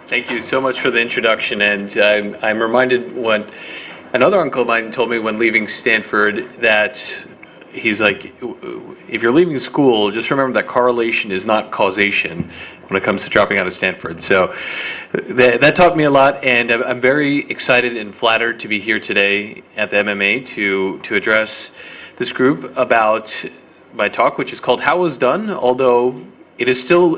Thank you so much for the introduction, and I'm reminded what another uncle of mine told me when leaving Stanford, that he's like, if you're leaving school, just remember that correlation is not causation when it comes to dropping out of Stanford. So that taught me a lot, and I'm very excited and flattered to be here today at the MMA to address this group about my talk, which is called "How It Was Done," although it is still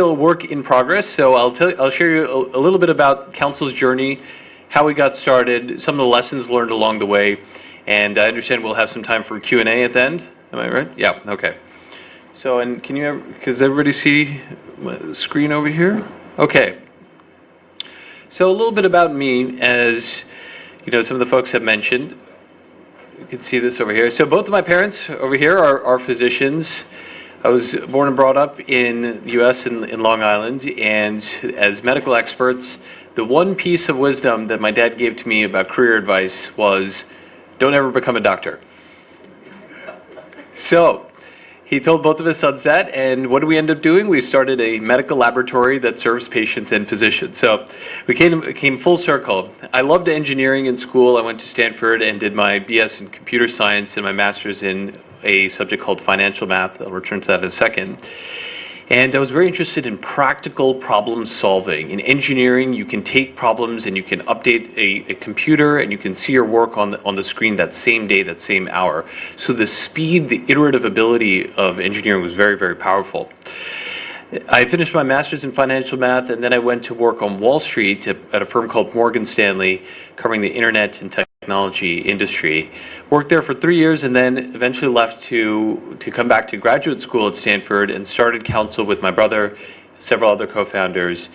a work in progress. So I'll share you a little bit about Council's journey, how we got started, some of the lessons learned along the way, and I understand we'll have some time for Q&A at the end. Am I right? Yeah. Okay. So, and does everybody see the screen over here? Okay. So a little bit about me, as you know, some of the folks have mentioned. You can see this over here. So both of my parents over here are physicians. I was born and brought up in the U.S. in Long Island, and as medical experts, the one piece of wisdom that my dad gave to me about career advice was, don't ever become a doctor. So he told both of his sons that, and what did we end up doing? We started a medical laboratory that serves patients and physicians. So we came full circle. I loved engineering in school. I went to Stanford and did my BS in computer science and my master's in a subject called financial math. I'll return to that in a second. And I was very interested in practical problem solving. In engineering, you can take problems and you can update a computer and you can see your work on the screen that same day, that same hour. So the speed, the iterative ability of engineering was very, very powerful. I finished my master's in financial math, and then I went to work on Wall Street at a firm called Morgan Stanley, covering the internet and technology industry. Worked there for 3 years, and then eventually left to come back to graduate school at Stanford and started Council with my brother, several other co-founders,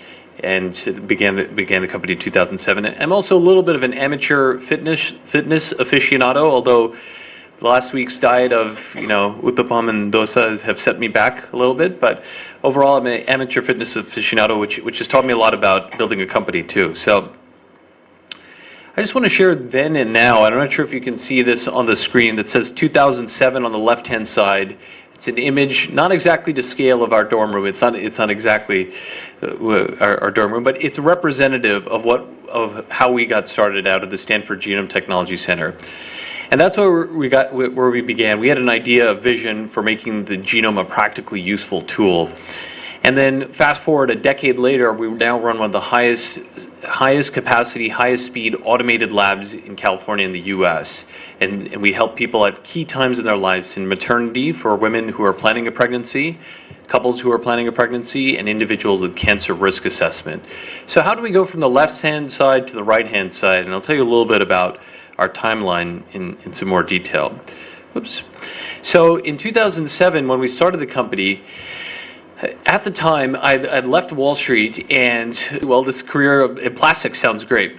and began the company in 2007. I'm also a little bit of an amateur fitness aficionado, although last week's diet of, uttapam and dosa have set me back a little bit, but overall I'm an amateur fitness aficionado, which has taught me a lot about building a company too. So I just want to share then and now. I'm not sure if you can see this on the screen that says 2007 on the left-hand side. It's an image, not exactly to scale of our dorm room. It's not exactly our dorm room, but it's representative of how we got started out of the Stanford Genome Technology Center. And that's where we began. We had an idea, a vision for making the genome a practically useful tool. And then fast forward a decade later, we now run one of the highest capacity, highest speed automated labs in California and the US. And we help people at key times in their lives, in maternity for women who are planning a pregnancy, couples who are planning a pregnancy, and individuals with cancer risk assessment. So how do we go from the left-hand side to the right-hand side? And I'll tell you a little bit about our timeline in some more detail. Oops. So in 2007, when we started the company, at the time, I'd left Wall Street, and, well, this career in plastics sounds great.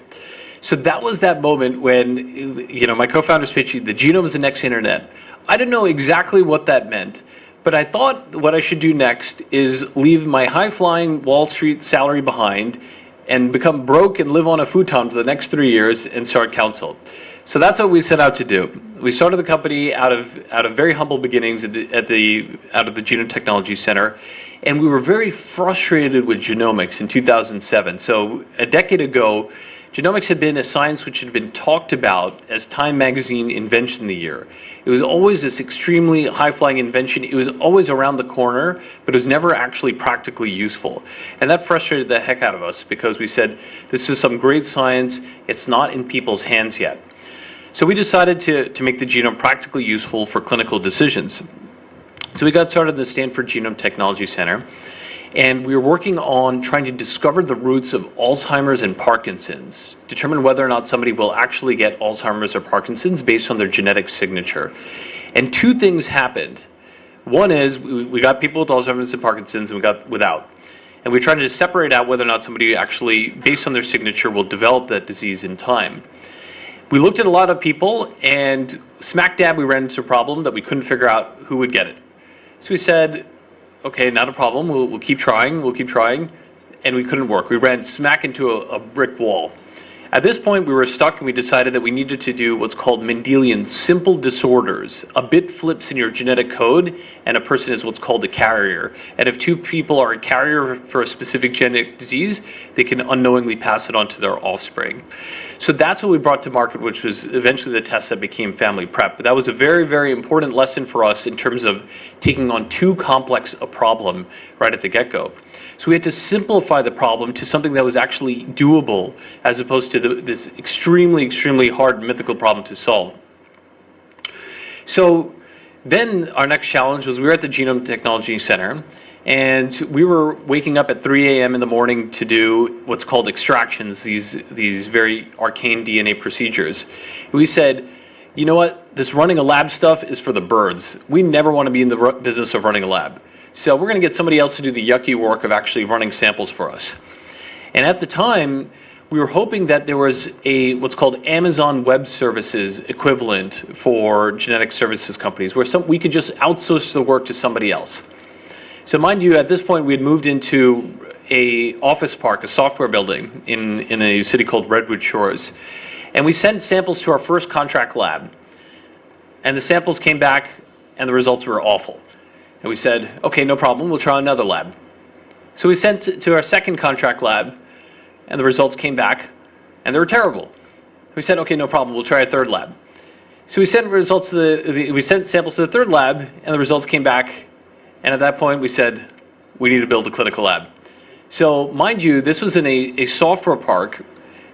So that was that moment when, my co-founders pitched, the genome is the next internet. I didn't know exactly what that meant, but I thought what I should do next is leave my high-flying Wall Street salary behind and become broke and live on a futon for the next 3 years and start Council. So that's what we set out to do. We started the company out of very humble beginnings out of the Genome Technology Center, and we were very frustrated with genomics in 2007. So a decade ago, genomics had been a science which had been talked about as Time Magazine Invention of the Year. It was always this extremely high-flying invention. It was always around the corner, but it was never actually practically useful. And that frustrated the heck out of us, because we said, this is some great science, it's not in people's hands yet. So we decided to make the genome practically useful for clinical decisions. So we got started in the Stanford Genome Technology Center, and we were working on trying to discover the roots of Alzheimer's and Parkinson's, determine whether or not somebody will actually get Alzheimer's or Parkinson's based on their genetic signature. And two things happened. One is we got people with Alzheimer's and Parkinson's, and we got without. And we tried to separate out whether or not somebody actually, based on their signature, will develop that disease in time. We looked at a lot of people, and smack dab we ran into a problem that we couldn't figure out who would get it. So we said, okay, not a problem, we'll keep trying, and we couldn't work. We ran smack into a brick wall. At this point, we were stuck and we decided that we needed to do what's called Mendelian simple disorders. A bit flips in your genetic code and a person is what's called a carrier. And if two people are a carrier for a specific genetic disease, they can unknowingly pass it on to their offspring. So that's what we brought to market, which was eventually the test that became Family Prep. But that was a very, very important lesson for us in terms of taking on too complex a problem right at the get-go. So we had to simplify the problem to something that was actually doable, as opposed to this extremely, extremely hard mythical problem to solve. So then our next challenge was we were at the Genome Technology Center, and we were waking up at 3 a.m. in the morning to do what's called extractions, these very arcane DNA procedures. We said, you know what, this running a lab stuff is for the birds. We never want to be in the business of running a lab. So we're going to get somebody else to do the yucky work of actually running samples for us. And at the time, we were hoping that there was a what's called Amazon Web Services equivalent for genetic services companies, where we could just outsource the work to somebody else. So mind you, at this point, we had moved into a office park, a software building in a city called Redwood Shores. And we sent samples to our first contract lab. And the samples came back, and the results were awful. And we said, okay, no problem, we'll try another lab. So we sent to our second contract lab, and the results came back, and they were terrible. We said, okay, no problem, we'll try a third lab. So we sent results to we sent samples to the third lab, and the results came back, and at that point we said, we need to build a clinical lab. So mind you, this was in a software park,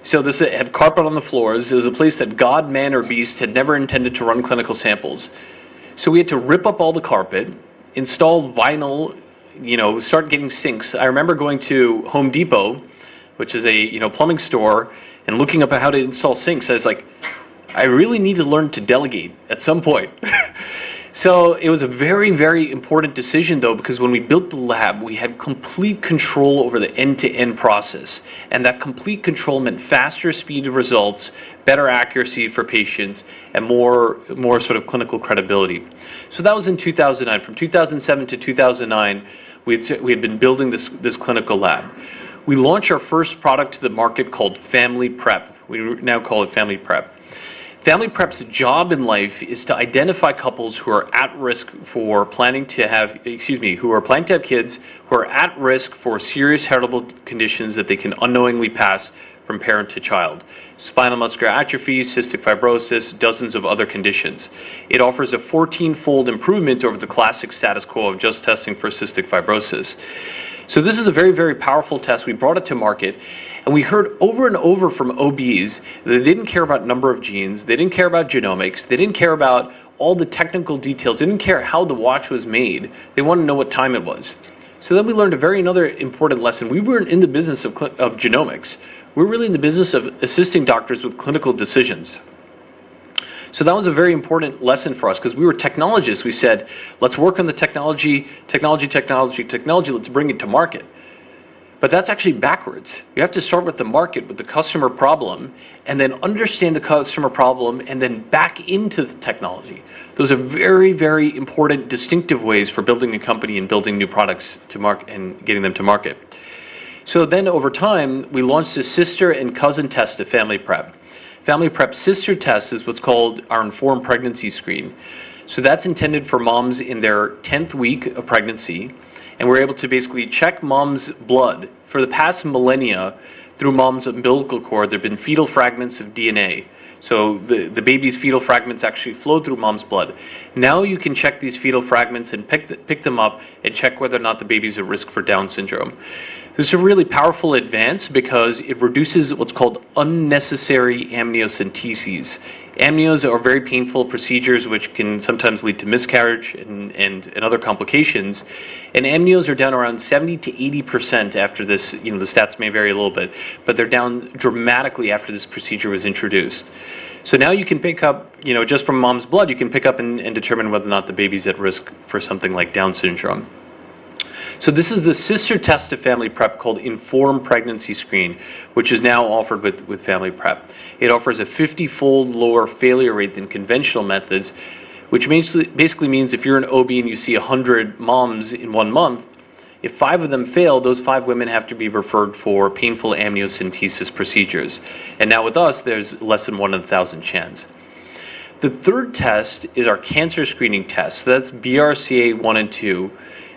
so this had carpet on the floors. It was a place that God, man, or beast had never intended to run clinical samples. So we had to rip up all the carpet, install vinyl, start getting sinks. I remember going to Home Depot, which is a plumbing store, and looking up at how to install sinks. I was like, I really need to learn to delegate at some point. So it was a very, very important decision, though, because when we built the lab, we had complete control over the end-to-end process. And that complete control meant faster speed of results, better accuracy for patients, and more sort of clinical credibility. So that was in 2009. From 2007 to 2009, we had been building this clinical lab. We launched our first product to the market called Family Prep. We now call it Family Prep. Family Prep's job in life is to identify couples who are at risk for planning to have kids, who are at risk for serious heritable conditions that they can unknowingly pass from parent to child. Spinal muscular atrophy, cystic fibrosis, dozens of other conditions. It offers a 14-fold improvement over the classic status quo of just testing for cystic fibrosis. So this is a very, very powerful test. We brought it to market, and we heard over and over from OBs that they didn't care about number of genes, they didn't care about genomics, they didn't care about all the technical details, they didn't care how the watch was made, they wanted to know what time it was. So then we learned another important lesson. We weren't in the business of genomics. We're really in the business of assisting doctors with clinical decisions. So that was a very important lesson for us because we were technologists. We said, let's work on the technology, let's bring it to market. But that's actually backwards. You have to start with the market, with the customer problem, and then understand the customer problem, and then back into the technology. Those are very, very important distinctive ways for building a company and building new products to market and getting them to market. So then over time, we launched a sister and cousin test of Family Prep. Family Prep's sister test is what's called our Informed Pregnancy Screen. So that's intended for moms in their 10th week of pregnancy, and we're able to basically check mom's blood. For the past millennia, through mom's umbilical cord, there have been fetal fragments of DNA. So the baby's fetal fragments actually flow through mom's blood. Now you can check these fetal fragments and pick them up and check whether or not the baby's at risk for Down syndrome. This is a really powerful advance because it reduces what's called unnecessary amniocenteses. Amnios are very painful procedures which can sometimes lead to miscarriage and other complications. And amnios are down around 70 to 80% after this. The stats may vary a little bit, but they're down dramatically after this procedure was introduced. So now you can pick up, just from mom's blood, you can pick up and determine whether or not the baby's at risk for something like Down syndrome. So this is the sister test of Family Prep called Informed Pregnancy Screen, which is now offered with Family Prep. It offers a 50-fold lower failure rate than conventional methods, which basically means if you're an OB and you see 100 moms in 1 month, If 5 of them fail, those 5 women have to be referred for painful amniocentesis procedures. And now with us, there's less than 1 in 1,000 chance. The third test is our cancer screening test. So that's BRCA1 and 2,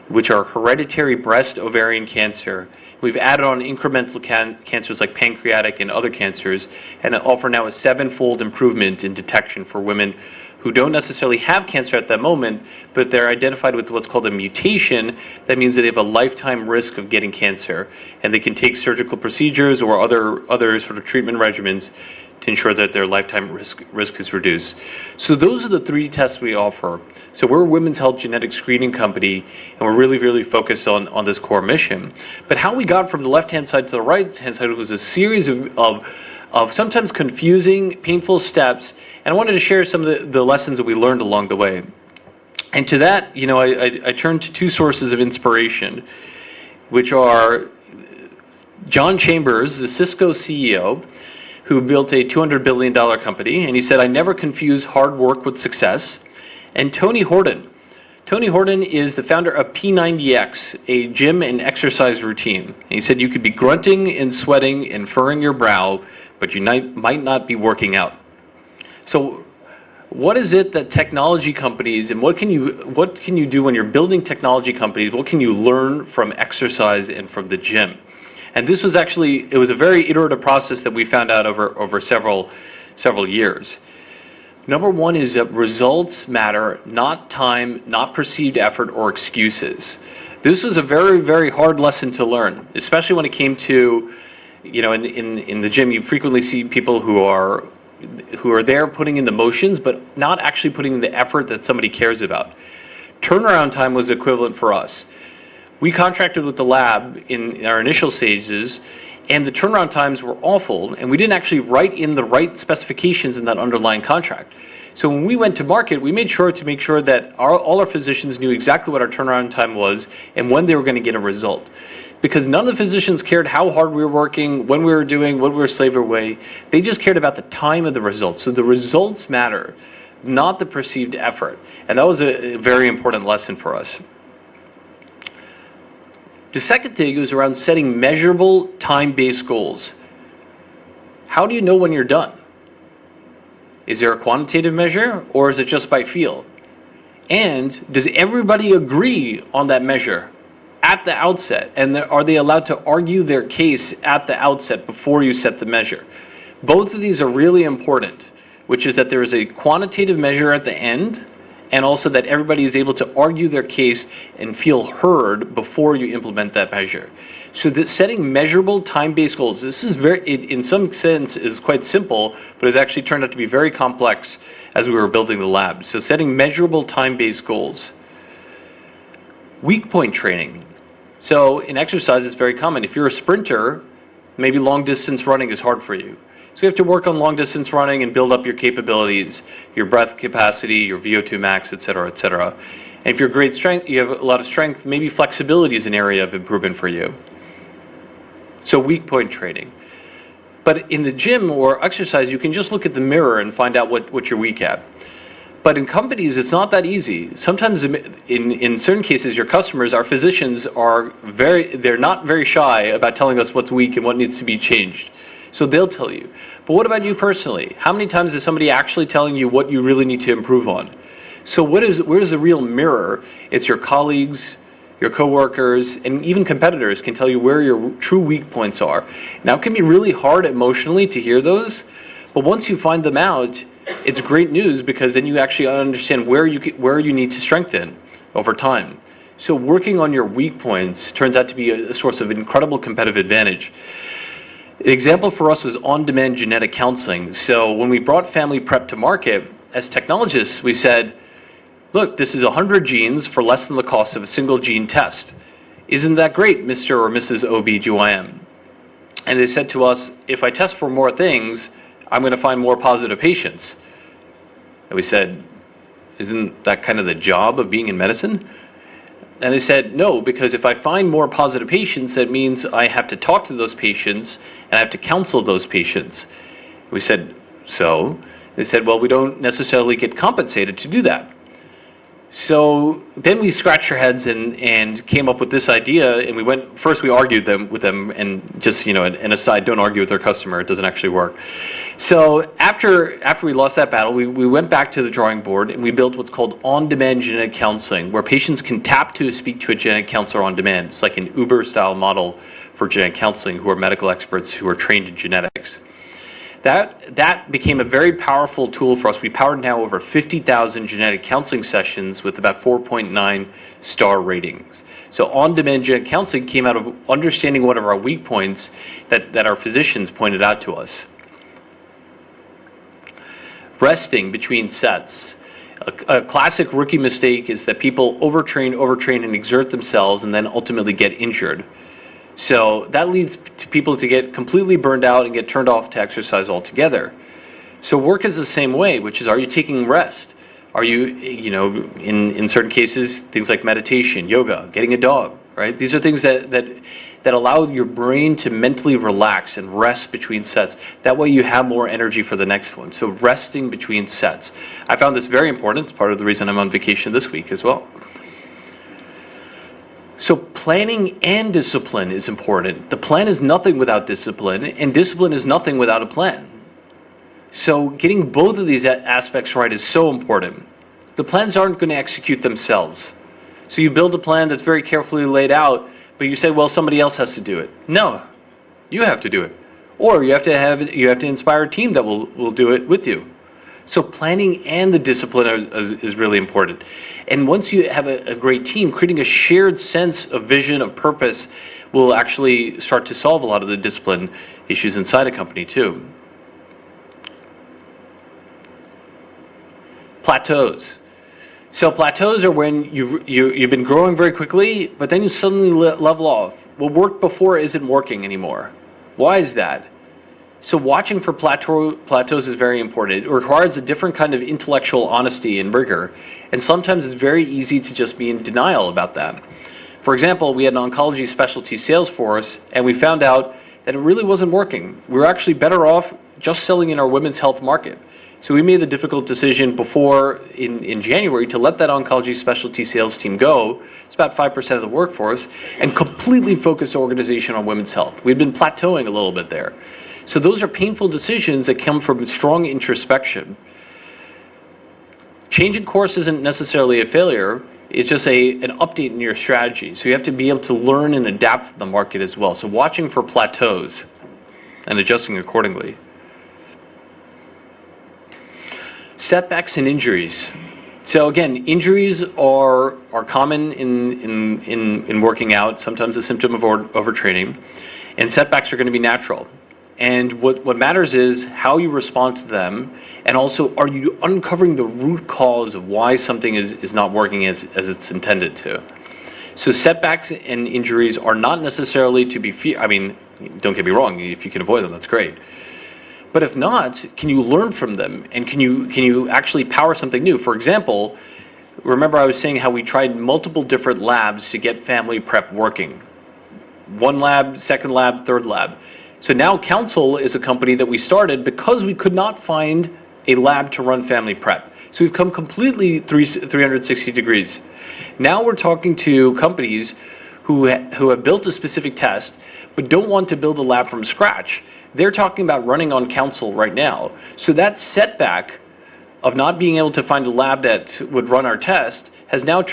which are hereditary breast ovarian cancer. We've added on incremental cancers like pancreatic and other cancers, and offer now a 7-fold improvement in detection for women who don't necessarily have cancer at that moment, but they're identified with what's called a mutation. That means that they have a lifetime risk of getting cancer, and they can take surgical procedures or other sort of treatment regimens to ensure that their lifetime risk is reduced. So those are the 3 tests we offer. So we're a women's health genetic screening company, and we're really focused on this core mission. But how we got from the left-hand side to the right-hand side was a series of sometimes confusing, painful steps, and I wanted to share some of the lessons that we learned along the way. And to that, I turned to 2 sources of inspiration, which are John Chambers, the Cisco CEO, who built a $200 billion company, and he said, "I never confuse hard work with success." And Tony Horton. Tony Horton is the founder of P90X, a gym and exercise routine. And he said, "You could be grunting and sweating and furrowing your brow, but you might not be working out." So what is it that technology companies, and what can you do when you're building technology companies, what can you learn from exercise and from the gym? And this was it was a very iterative process that we found out over several years. Number 1 is that results matter, not time, not perceived effort or excuses. This was a very hard lesson to learn, especially when it came to, in the gym, you frequently see people who are there putting in the motions, but not actually putting in the effort that somebody cares about. Turnaround time was equivalent for us. We contracted with the lab in our initial stages, and the turnaround times were awful, and we didn't actually write in the right specifications in that underlying contract. So when we went to market, we made sure that all our physicians knew exactly what our turnaround time was and when they were going to get a result. Because none of the physicians cared how hard we were working, when we were doing, what we were slaving away. They just cared about the time of the results. So the results matter, not the perceived effort. And that was a very important lesson for us. The second thing was around setting measurable time-based goals. How do you know when you're done? Is there a quantitative measure, or is it just by feel? And does everybody agree on that measure at the outset? And are they allowed to argue their case at the outset before you set the measure? Both of these are really important, which is that there is a quantitative measure at the end, and also that everybody is able to argue their case and feel heard before you implement that measure. So that setting measurable time-based goals, this is in some sense is quite simple, but it's actually turned out to be very complex as we were building the lab. So setting measurable time-based goals. Weak point training. So in exercise, it's very common. If you're a sprinter, maybe long distance running is hard for you. So you have to work on long distance running and build up your capabilities, your breath capacity, your VO2 max, et cetera, et cetera. And if you're great strength, you have a lot of strength, maybe flexibility is an area of improvement for you. So weak point training. But in the gym or exercise, you can just look at the mirror and find out what you're weak at. But in companies, it's not that easy. Sometimes in certain cases, your customers, our physicians, they're not very shy about telling us what's weak and what needs to be changed. So they'll tell you. But what about you personally? How many times is somebody actually telling you what you really need to improve on? So where's the real mirror? It's your colleagues, your coworkers, and even competitors can tell you where your true weak points are. Now, it can be really hard emotionally to hear those, but once you find them out, it's great news, because then you actually understand where you need to strengthen over time. So working on your weak points turns out to be a source of incredible competitive advantage. An example for us was on-demand genetic counseling. So when we brought Family Prep to market, as technologists, we said, look, this is 100 genes for less than the cost of a single gene test. Isn't that great, Mr. or Mrs. OBGYN? And they said to us, if I test for more things, I'm going to find more positive patients. And we said, isn't that kind of the job of being in medicine? And they said, no, because if I find more positive patients, that means I have to talk to those patients and I have to counsel those patients. We said, so? They said, well, we don't necessarily get compensated to do that. So then we scratched our heads and came up with this idea, and we argued with them, and just, an aside, don't argue with their customer, it doesn't actually work. So after we lost that battle, we went back to the drawing board, and we built what's called on-demand genetic counseling, where patients can tap to speak to a genetic counselor on demand. It's like an Uber-style model for genetic counseling, who are medical experts who are trained in genetics. That became a very powerful tool for us. We powered now over 50,000 genetic counseling sessions with about 4.9 star ratings. So on-demand genetic counseling came out of understanding one of our weak points that our physicians pointed out to us. Resting between sets. A classic rookie mistake is that people overtrain, and exert themselves and then ultimately get injured. So that leads to people to get completely burned out and get turned off to exercise altogether. So work is the same way, which is, are you taking rest? Are you, in certain cases, things like meditation, yoga, getting a dog, right? These are things that allow your brain to mentally relax and rest between sets. That way you have more energy for the next one. So resting between sets. I found this very important. It's part of the reason I'm on vacation this week as well. So planning and discipline is important. The plan is nothing without discipline, and discipline is nothing without a plan. So getting both of these aspects right is so important. The plans aren't going to execute themselves. So you build a plan that's very carefully laid out, but you say, well, somebody else has to do it. No, you have to do it. Or you have to inspire a team that will do it with you. So planning and the discipline is really important. And once you have a great team, creating a shared sense of vision, of purpose, will actually start to solve a lot of the discipline issues inside a company too. Plateaus. So plateaus are when you've been growing very quickly, but then you suddenly level off. What worked before isn't working anymore. Why is that? So watching for plateaus is very important. It requires a different kind of intellectual honesty and rigor, and sometimes it's very easy to just be in denial about that. For example, we had an oncology specialty sales force, and we found out that it really wasn't working. We were actually better off just selling in our women's health market. So we made the difficult decision before in January to let that oncology specialty sales team go. It's about 5% of the workforce, and completely focus the organization on women's health. We'd been plateauing a little bit there. So those are painful decisions that come from strong introspection. Changing course isn't necessarily a failure. It's just an update in your strategy. So you have to be able to learn and adapt to the market as well. So watching for plateaus and adjusting accordingly. Setbacks and injuries. So again, injuries are common in working out, sometimes a symptom of overtraining, and setbacks are going to be natural. And what matters is how you respond to them, and also, are you uncovering the root cause of why something is not working as it's intended to. So setbacks and injuries are not necessarily to be feared. I mean, don't get me wrong, if you can avoid them, that's great. But if not, can you learn from them, and can you actually power something new? For example, remember I was saying how we tried multiple different labs to get family prep working. One lab, second lab, third lab. So now Counsel is a company that we started because we could not find a lab to run family prep. So we've come completely 360 degrees. Now we're talking to companies who have built a specific test but don't want to build a lab from scratch. They're talking about running on Counsel right now. So that setback of not being able to find a lab that would run our test has now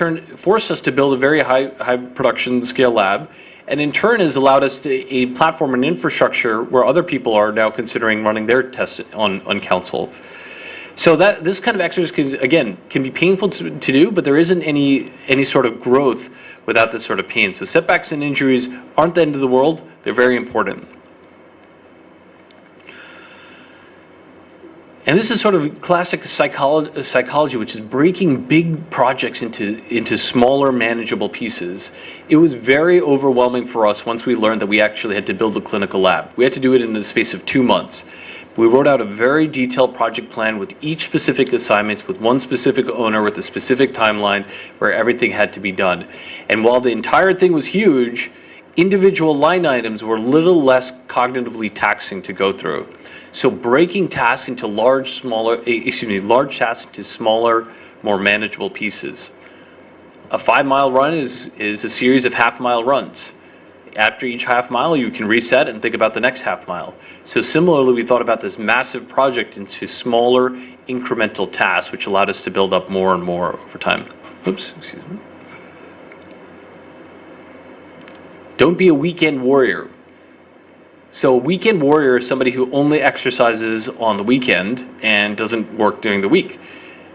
forced us to build a very high production scale lab, and in turn has allowed us a platform and infrastructure where other people are now considering running their tests on Counsel. So that this kind of exercise can be painful to do, but there isn't any sort of growth without this sort of pain. So setbacks and injuries aren't the end of the world. They're very important. And this is sort of classic psychology, which is breaking big projects into smaller, manageable pieces. It was very overwhelming for us once we learned that we actually had to build a clinical lab. We had to do it in the space of 2 months. We wrote out a very detailed project plan with each specific assignment, with one specific owner, with a specific timeline where everything had to be done. And while the entire thing was huge, individual line items were a little less cognitively taxing to go through. So breaking tasks into large tasks into smaller, more manageable pieces. A 5-mile run is a series of half-mile runs. After each half mile, you can reset and think about the next half mile. So similarly, we thought about this massive project into smaller incremental tasks, which allowed us to build up more and more over time. Oops, excuse me. Don't be a weekend warrior. So a weekend warrior is somebody who only exercises on the weekend and doesn't work during the week.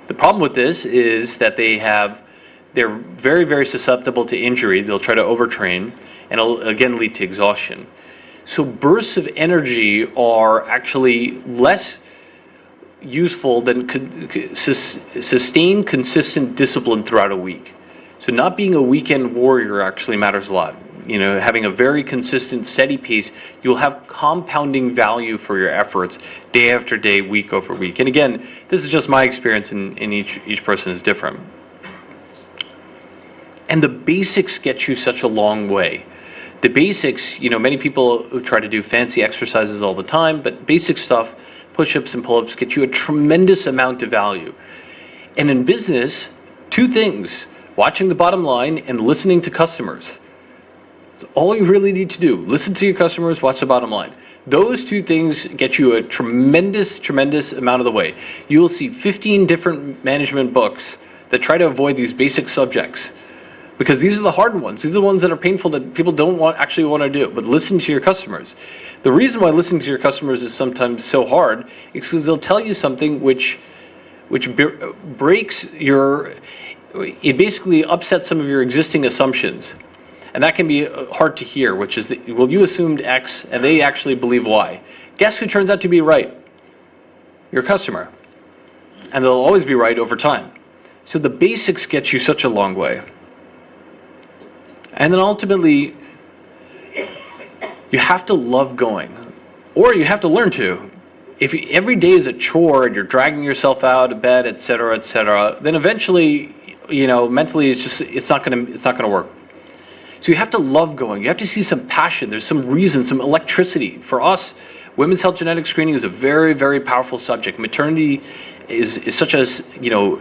The problem with this is that they're very, very susceptible to injury. They'll try to overtrain, and it'll again lead to exhaustion. So bursts of energy are actually less useful than sustained, consistent discipline throughout a week. So not being a weekend warrior actually matters a lot. Having a very consistent, steady pace, you'll have compounding value for your efforts day after day, week over week. And again, this is just my experience, and each person is different. And the basics get you such a long way. The basics, many people who try to do fancy exercises all the time, but basic stuff, push-ups and pull-ups, get you a tremendous amount of value. And in business, 2 things: watching the bottom line and listening to customers. That's all you really need to do. Listen to your customers, watch the bottom line. Those 2 things get you a tremendous, tremendous amount of the way. You will see 15 different management books that try to avoid these basic subjects, because these are the hard ones. These are the ones that are painful, that people don't actually want to do. But listen to your customers. The reason why listening to your customers is sometimes so hard is because they'll tell you something which breaks it basically upsets some of your existing assumptions. And that can be hard to hear, which is that, well, you assumed X and they actually believe Y. Guess who turns out to be right? Your customer. And they'll always be right over time. So the basics get you such a long way. And then ultimately, you have to love going, or you have to learn to. If every day is a chore and you're dragging yourself out of bed, etc., then eventually, mentally it's not gonna work. So you have to love going. You have to see some passion. There's some reason, some electricity. For us, women's health genetic screening is a very, very powerful subject. Maternity is such a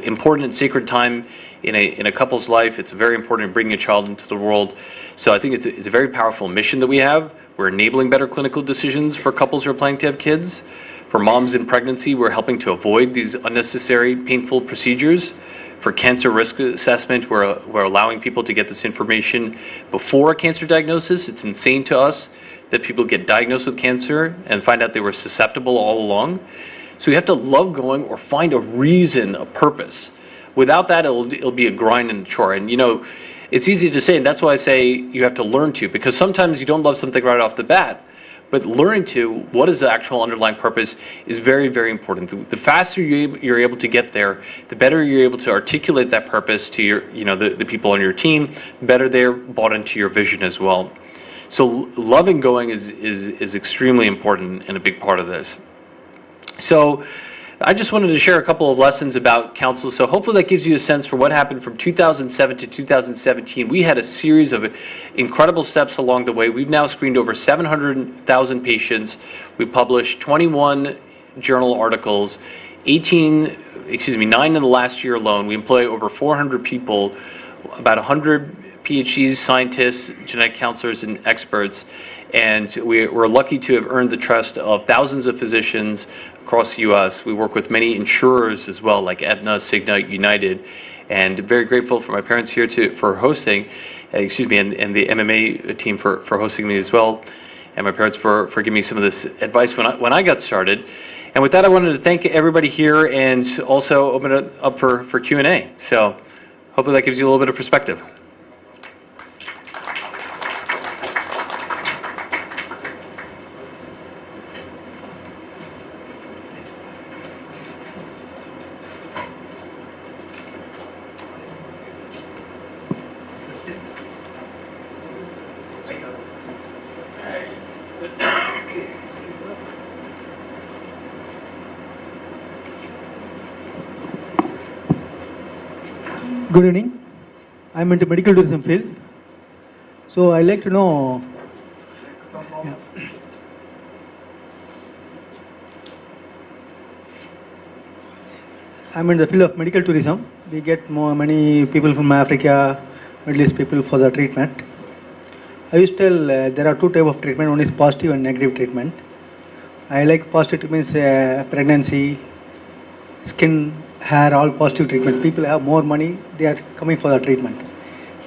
important and sacred time in a couple's life. It's very important in bringing a child into the world. So I think it's a very powerful mission that we have. We're enabling better clinical decisions for couples who are planning to have kids. For moms in pregnancy, we're helping to avoid these unnecessary, painful procedures. For cancer risk assessment, we're allowing people to get this information before a cancer diagnosis. It's insane to us that people get diagnosed with cancer and find out they were susceptible all along. So you have to love going or find a reason, a purpose. Without that, it'll be a grind and a chore. And it's easy to say, and that's why I say you have to learn to, because sometimes you don't love something right off the bat. But learning to what is the actual underlying purpose is very, very important. The faster you're able to get there, the better you're able to articulate that purpose to your, the people on your team, the better they're bought into your vision as well. So loving going is extremely important and a big part of this. So I just wanted to share a couple of lessons about counsel. So hopefully that gives you a sense for what happened from 2007 to 2017. We had a series of incredible steps along the way. We've now screened over 700,000 patients. We published 21 journal articles, 9 in the last year alone. We employ over 400 people, about 100 PhDs, scientists, genetic counselors, and experts. And we're lucky to have earned the trust of thousands of physicians across the U.S. We work with many insurers as well, like Aetna, Cigna, United, and very grateful for my parents here for hosting, and the MMA team for hosting me as well, and my parents for giving me some of this advice when I got started. And with that, I wanted to thank everybody here and also open it up for Q&A. So hopefully that gives you a little bit of perspective. Good evening. I'm into medical tourism field. So I'd like to know, I'm in the field of medical tourism. we get many people from Africa, Middle East people for the treatment. I used to tell there are two types of treatment. One is positive and negative treatment. I like positive treatment means pregnancy, skin, hair, all positive treatment. People have more money, they are coming for the treatment.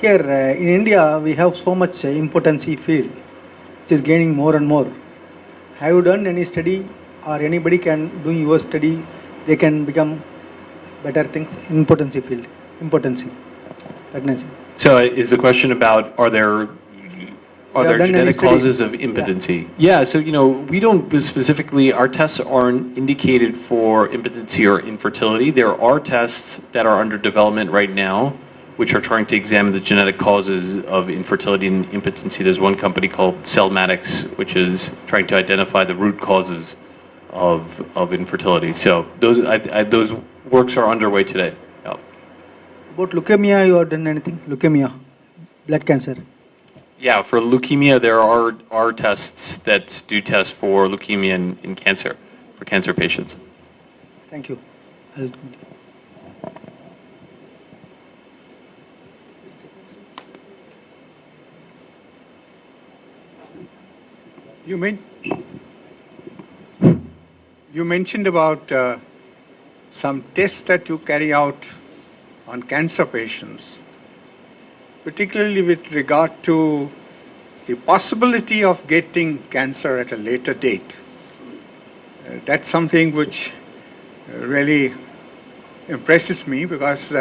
Here in India, we have so much impotency field, which is gaining more and more. Have you done any study, or anybody can do your study? They can become better things. Impotency field, impotency, pregnancy. So is the question about are You have there done any genetic study? causes of impotency? Yeah, so we don't specifically, our tests aren't indicated for impotency or infertility. There are tests that are under development right now which are trying to examine the genetic causes of infertility and impotency. There's one company called Cellmatics which is trying to identify the root causes of infertility. So those works are underway today. Yeah. About leukemia, you have done anything? Leukemia, blood cancer. Yeah, for leukemia, there are tests that do test for leukemia in cancer, for cancer patients. Thank you. I'll You mentioned about some tests that you carry out on cancer patients, particularly with regard to the possibility of getting cancer at a later date. That's something which really impresses me because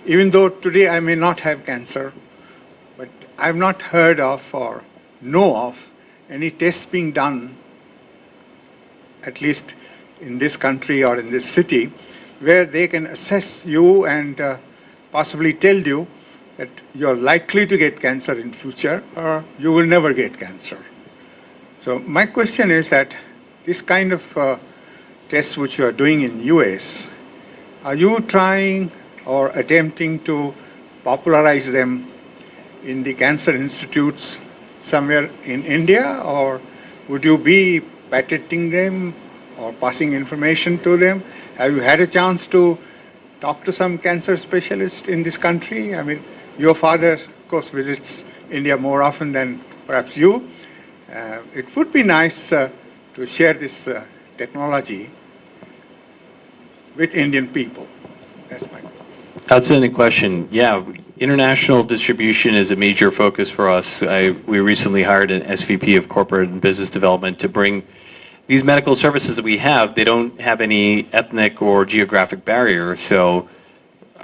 even though today I may not have cancer, but I've not heard of or know of any tests being done, at least in this country or in this city, where they can assess you and possibly tell you that you're likely to get cancer in future or you will never get cancer. So my question is that this kind of tests which you are doing in US, are you trying or attempting to popularize them in the cancer institutes somewhere in India, or would you be patenting them or passing information to them? Have you had a chance to talk to some cancer specialists in this country? I mean, your father, of course, visits India more often than perhaps you. It would be nice to share this technology with Indian people. That's my question. Outstanding question. Yeah, international distribution is a major focus for us. We recently hired an SVP of Corporate and Business Development to bring these medical services that we have. They don't have any ethnic or geographic barrier. So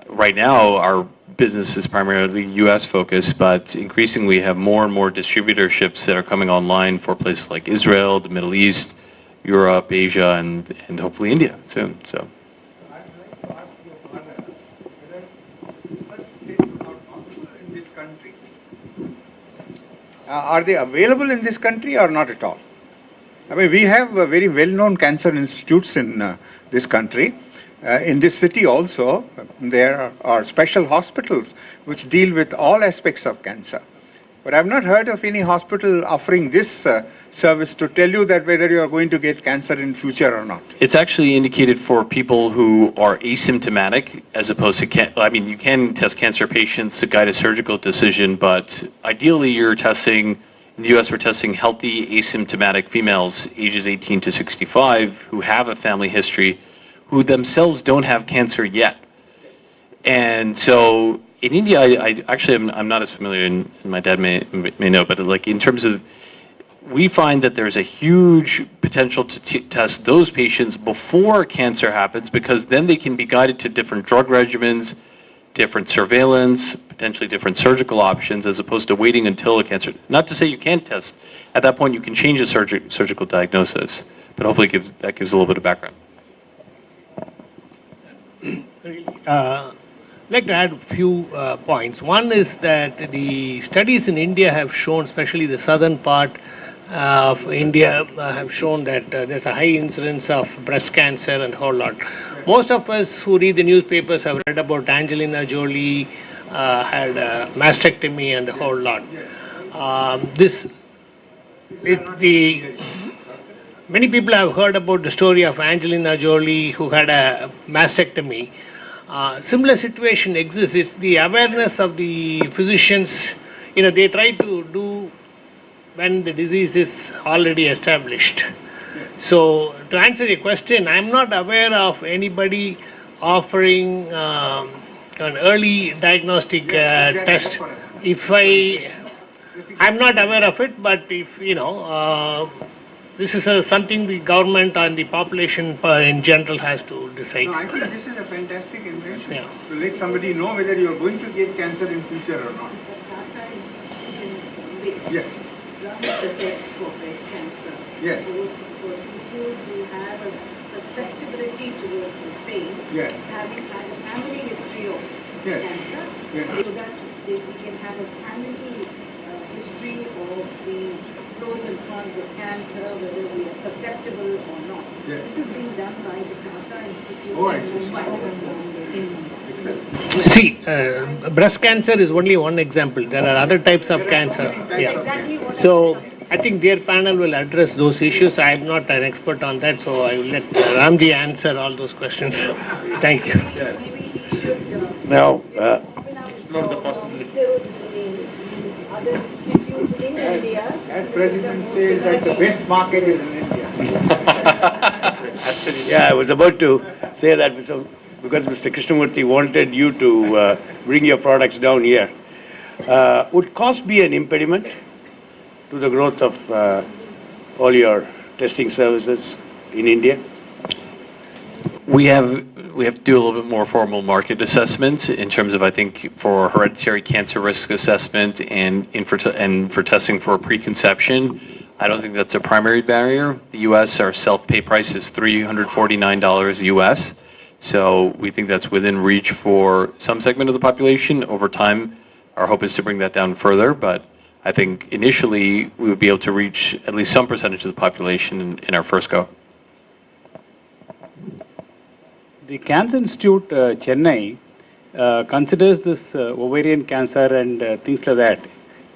right now, our business is primarily U.S. focused, but increasingly we have more and more distributorships that are coming online for places like Israel, the Middle East, Europe, Asia, and hopefully India soon. So. I'd like to ask your father whether such things are possible in this country. Are they available in this country or not at all? I mean, we have very well-known cancer institutes in this country. In this city also, there are special hospitals which deal with all aspects of cancer. But I've not heard of any hospital offering this service to tell you that whether you are going to get cancer in future or not. It's actually indicated for people who are asymptomatic as opposed to, you can test cancer patients to guide a surgical decision, but ideally you're testing, in the US we're testing healthy asymptomatic females ages 18 to 65 who have a family history, who themselves don't have cancer yet. And so in India, I'm not as familiar, and my dad may know, but like in terms of, we find that there's a huge potential to test those patients before cancer happens, because then they can be guided to different drug regimens, different surveillance, potentially different surgical options, as opposed to waiting until a cancer. Not to say you can't test. At that point, you can change the surgical diagnosis, but hopefully that gives a little bit of background. I'd like to add a few points. One is that the studies in India have shown, especially the southern part of India, have shown that there's a high incidence of breast cancer and a whole lot. Most of us who read the newspapers have read about Angelina Jolie had a mastectomy and a whole lot. Many people have heard about the story of Angelina Jolie who had a mastectomy. similar situation exists. It's the awareness of the physicians. They try to do when the disease is already established. So, to answer your question, I'm not aware of anybody offering an early diagnostic test. If I'm not aware of it, but if this is something the government and the population in general has to decide. No, I think this is a fantastic invention Yeah. to let somebody know whether you are going to get cancer in future or not. Yes. Runs the test for breast cancer. Yes. For people who have a susceptibility towards the same, Yes. having had a family history of Yes. cancer, Yes. so that we can have a family history of the pros and cons of cancer, whether we are susceptible or not. Yes. This is being done by the Tata Institute Oh, I in see. Mumbai. See, breast cancer is only one example. There are other types of cancer. Yeah. Exactly what So, I think their panel will address those issues. I am not an expert on that, so I will let Ramji answer all those questions. Thank you. maybe he should Now, explore the possibility. Other institutes in India. As President says that the best market is in India. yeah, I was about to say that because Mr. Krishnamurthy wanted you to bring your products down here. Would cost be an impediment to the growth of all your testing services in India? We have to do a little bit more formal market assessment in terms of, I think, for hereditary cancer risk assessment and for testing for preconception. I don't think that's a primary barrier. The U.S., our self-pay price is $349 U.S. So we think that's within reach for some segment of the population. Over time, our hope is to bring that down further, but I think initially we would be able to reach at least some percentage of the population in our first go. The Cancer Institute Chennai considers this ovarian cancer and things like that,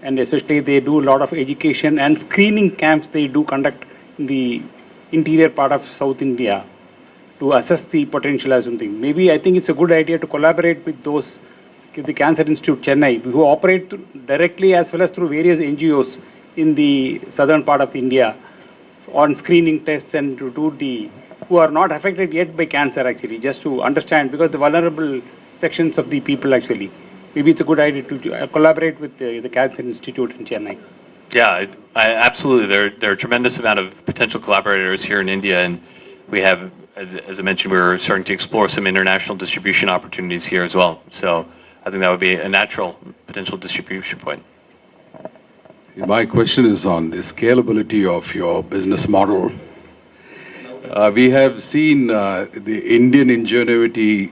and especially they do a lot of education and screening camps they do conduct in the interior part of South India to assess the potential as something. Maybe I think it's a good idea to collaborate with those, the Cancer Institute Chennai, who operate directly as well as through various NGOs in the southern part of India on screening tests and to do the who are not affected yet by cancer actually, just to understand, because the vulnerable sections of the people actually. Maybe it's a good idea to collaborate with the Cancer Institute in Chennai. Yeah, absolutely. There are a tremendous amount of potential collaborators here in India, and we have, as I mentioned, we're starting to explore some international distribution opportunities here as well. So I think that would be a natural potential distribution point. My question is on the scalability of your business model. We have seen the Indian ingenuity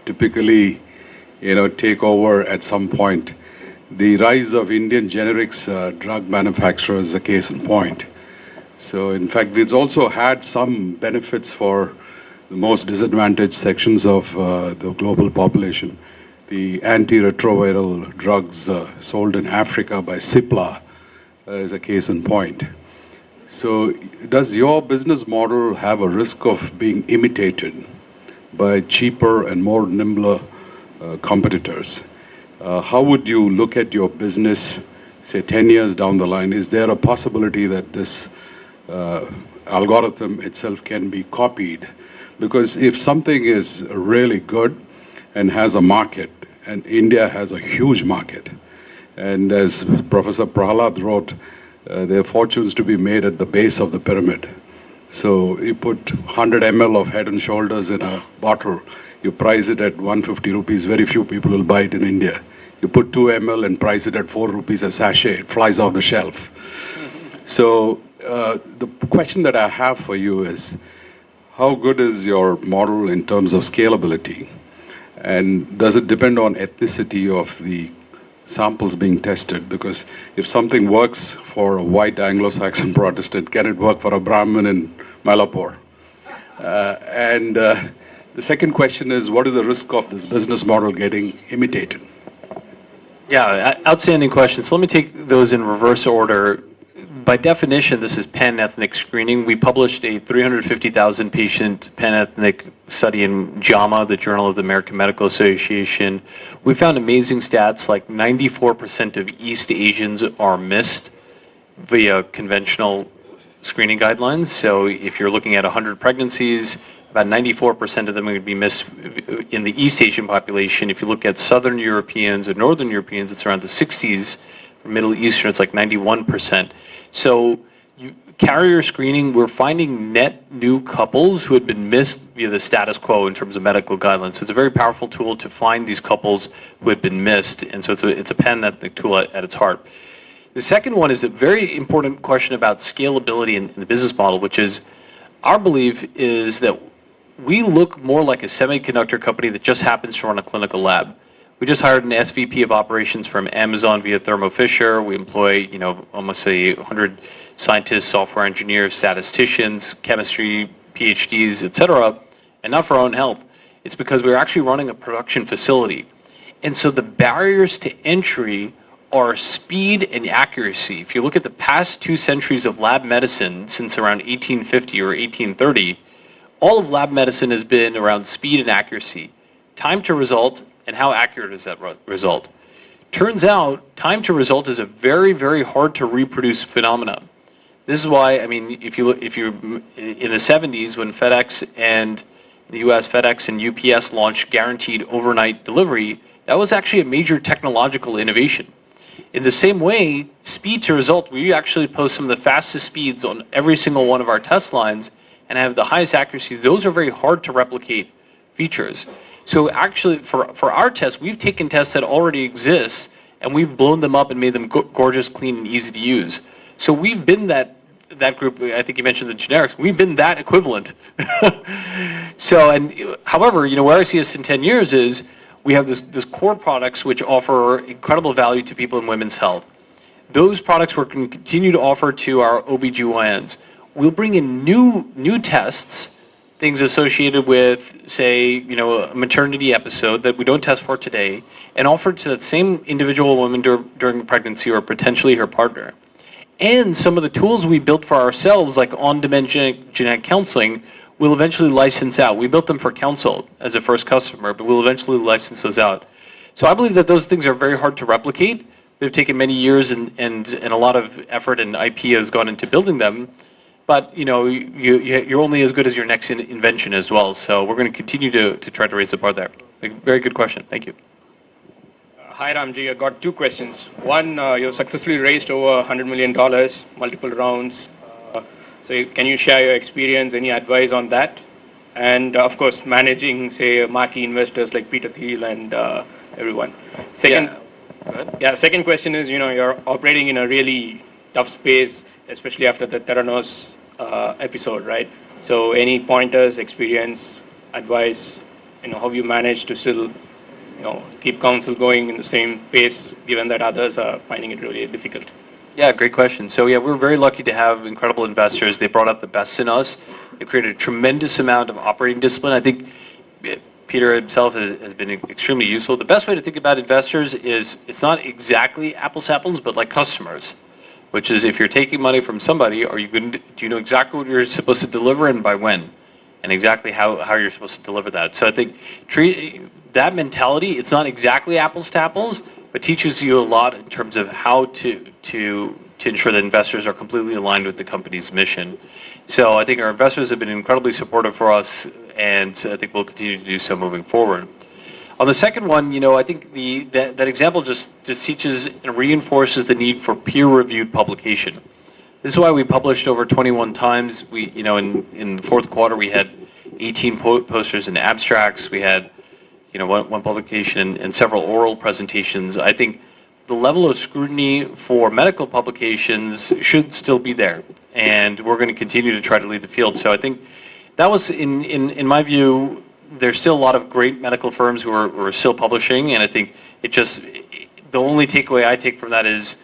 typically, take over at some point. The rise of Indian generics drug manufacturers is a case in point. So, in fact, we've also had some benefits for the most disadvantaged sections of the global population. The antiretroviral drugs sold in Africa by Cipla is a case in point. So, does your business model have a risk of being imitated by cheaper and more nimbler competitors? How would you look at your business, say 10 years down the line? Is there a possibility that this algorithm itself can be copied? Because if something is really good and has a market, and India has a huge market, and as Professor Prahalad wrote, there are fortunes to be made at the base of the pyramid. So you put 100 ml of Head and Shoulders in a bottle, you price it at 150 rupees, very few people will buy it in India. You put 2 ml and price it at 4 rupees a sachet, it flies off the shelf. So the question that I have for you is, how good is your model in terms of scalability? And does it depend on ethnicity of the samples being tested? Because if something works for a white Anglo-Saxon Protestant, can it work for a Brahmin in Malapur? The second question is, what is the risk of this business model getting imitated? Yeah, outstanding questions. So let me take those in reverse order. by definition, this is pan-ethnic screening. We published a 350,000 patient pan-ethnic study in JAMA, the Journal of the American Medical Association. We found amazing stats, like 94% of East Asians are missed via conventional screening guidelines. So if you're looking at 100 pregnancies, about 94% of them would be missed in the East Asian population. If you look at Southern Europeans or Northern Europeans, it's around the 60s. For Middle Eastern, it's like 91%. So carrier screening, we're finding net new couples who had been missed via the status quo in terms of medical guidelines. So it's a very powerful tool to find these couples who had been missed. And so it's a pan-ethnic tool at its heart. The second one is a very important question about scalability in the business model, which is our belief is that we look more like a semiconductor company that just happens to run a clinical lab. We just hired an SVP of operations from Amazon via Thermo Fisher. We employ, almost 100 scientists, software engineers, statisticians, chemistry, PhDs, etc., and not for our own health. It's because we're actually running a production facility. And so the barriers to entry are speed and accuracy. If you look at the past 2 centuries of lab medicine since around 1850 or 1830, all of lab medicine has been around speed and accuracy. Time to result, and how accurate is that result? Turns out, time to result is a very, very hard to reproduce phenomenon. This is why, if you're in the 70s when FedEx and the US, FedEx and UPS launched guaranteed overnight delivery, that was actually a major technological innovation. In the same way, speed to result, we actually post some of the fastest speeds on every single one of our test lines and have the highest accuracy. Those are very hard to replicate features. So actually, for our tests, we've taken tests that already exist and we've blown them up and made them gorgeous, clean, and easy to use. So we've been that group. I think you mentioned the generics. We've been that equivalent. However, where I see us in 10 years is we have this core products which offer incredible value to people in women's health. Those products we're going to continue to offer to our OBGYNs. We'll bring in new tests, things associated with, say, a maternity episode that we don't test for today, and offer to that same individual woman during pregnancy or potentially her partner. And some of the tools we built for ourselves, like on-demand genetic counseling, we'll eventually license out. We built them for counsel as a first customer, but we'll eventually license those out. So I believe that those things are very hard to replicate. They've taken many years and a lot of effort and IP has gone into building them. But you're only as good as your next invention as well. So we're going to continue to try to raise the bar there. Very good question. Thank you. Hi Ramji, I got 2 questions. One, you've successfully raised over $100 million, multiple rounds. So can you share your experience, any advice on that? And of course, managing, say, marquee investors like Peter Thiel and everyone. Second question is, you're operating in a really tough space, especially after the Theranos episode, right? So any pointers, experience, advice, how you manage to still, keep counsel going in the same pace, given that others are finding it really difficult? Yeah, great question. So we're very lucky to have incredible investors. They brought out the best in us. They created a tremendous amount of operating discipline. I think Peter himself has been extremely useful. The best way to think about investors is it's not exactly apples to apples, but like customers, which is if you're taking money from somebody, do you know exactly what you're supposed to deliver and by when, and exactly how you're supposed to deliver that. So I think that mentality, it's not exactly apples to apples, but teaches you a lot in terms of how to ensure that investors are completely aligned with the company's mission. So I think our investors have been incredibly supportive for us, and I think we'll continue to do so moving forward. On the second one, I think that example just teaches and reinforces the need for peer-reviewed publication. This is why we published over 21 times. We, in the fourth quarter, we had 18 posters and abstracts. We had, one publication and several oral presentations. I think the level of scrutiny for medical publications should still be there, and we're going to continue to try to lead the field. So I think that was, in my view, there's still a lot of great medical firms who are still publishing, and I think the only takeaway I take from that is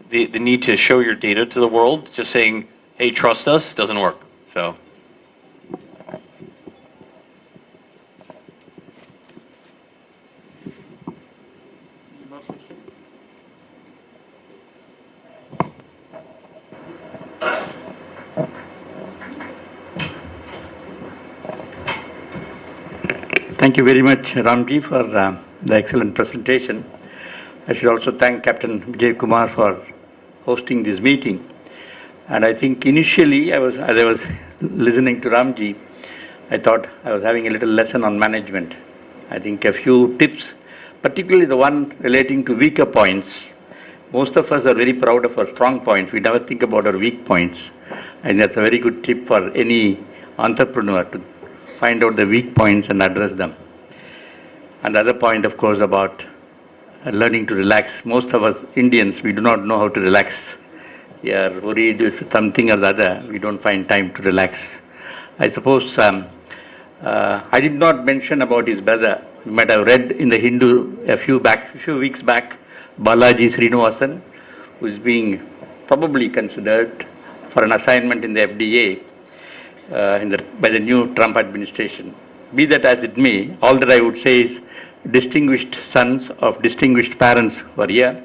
the need to show your data to the world. Just saying, hey, trust us, doesn't work. So. Thank you very much, Ramji, for the excellent presentation. I should also thank Captain Vijay Kumar for hosting this meeting. And I think initially, as I was listening to Ramji, I thought I was having a little lesson on management. I think a few tips, particularly the one relating to weaker points. Most of us are very proud of our strong points. We never think about our weak points. And that's a very good tip for any entrepreneur to find out the weak points and address them. And the other point, of course, about learning to relax. Most of us Indians, we do not know how to relax. We are worried with something or the other. We don't find time to relax. I suppose I did not mention about his brother. You might have read in the Hindu a few weeks back, Balaji Srinivasan, who is being probably considered for an assignment in the FDA by the new Trump administration. Be that as it may, all that I would say is distinguished sons of distinguished parents were here.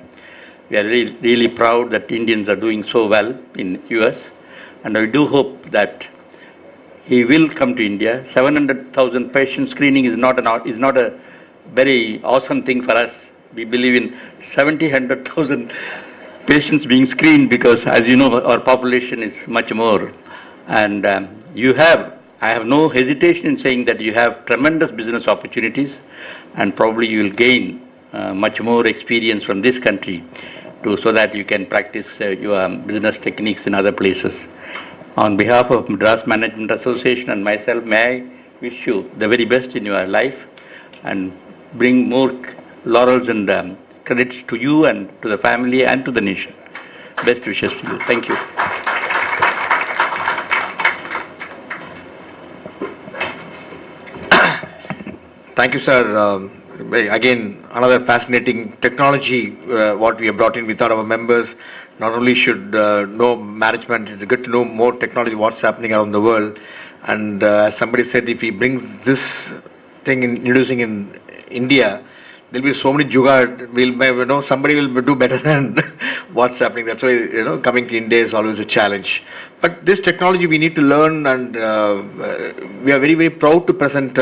We are really, really proud that Indians are doing so well in US, and I do hope that he will come to India. 700,000 patient screening is not a very awesome thing for us. We believe in 100,000 patients being screened because, as you know, our population is much more. And I have no hesitation in saying that you have tremendous business opportunities, and probably you will gain much more experience from this country so that you can practice your business techniques in other places. On behalf of Madras Management Association and myself, may I wish you the very best in your life and bring more laurels and credits to you and to the family and to the nation. Best wishes to you. Thank you. Thank you, sir. Again, another fascinating technology, what we have brought in with our members. Not only should know management, it's good to know more technology, what's happening around the world. And as somebody said, if he brings this thing introducing in India, there'll be so many jugaad. Somebody will do better than what's happening. That's why coming to India is always a challenge. But this technology we need to learn, and we are very, very proud to present.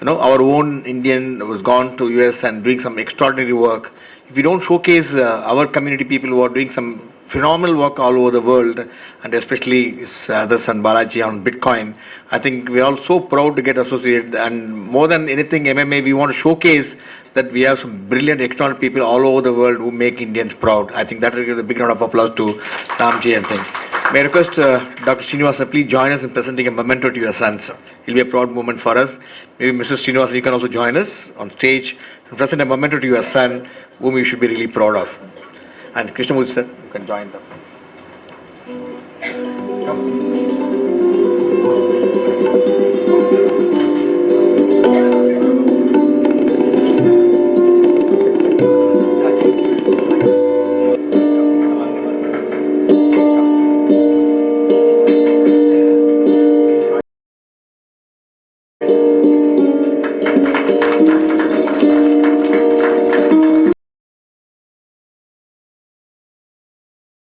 Our own Indian was gone to US and doing some extraordinary work. If we don't showcase our community people who are doing some phenomenal work all over the world, and especially his other son Balaji on Bitcoin, I think we are all so proud to get associated. And more than anything, MMA, we want to showcase that we have some brilliant extraordinary people all over the world who make Indians proud. I think that will give a big round of applause to Ramji and things. May I request Dr. Srinivasan, please join us in presenting a memento to your sons. It will be a proud moment for us. Maybe Mrs. Srinivasan, you can also join us on stage and present a memento to your son, whom you should be really proud of. And Krishnamurthy sir, you can join them.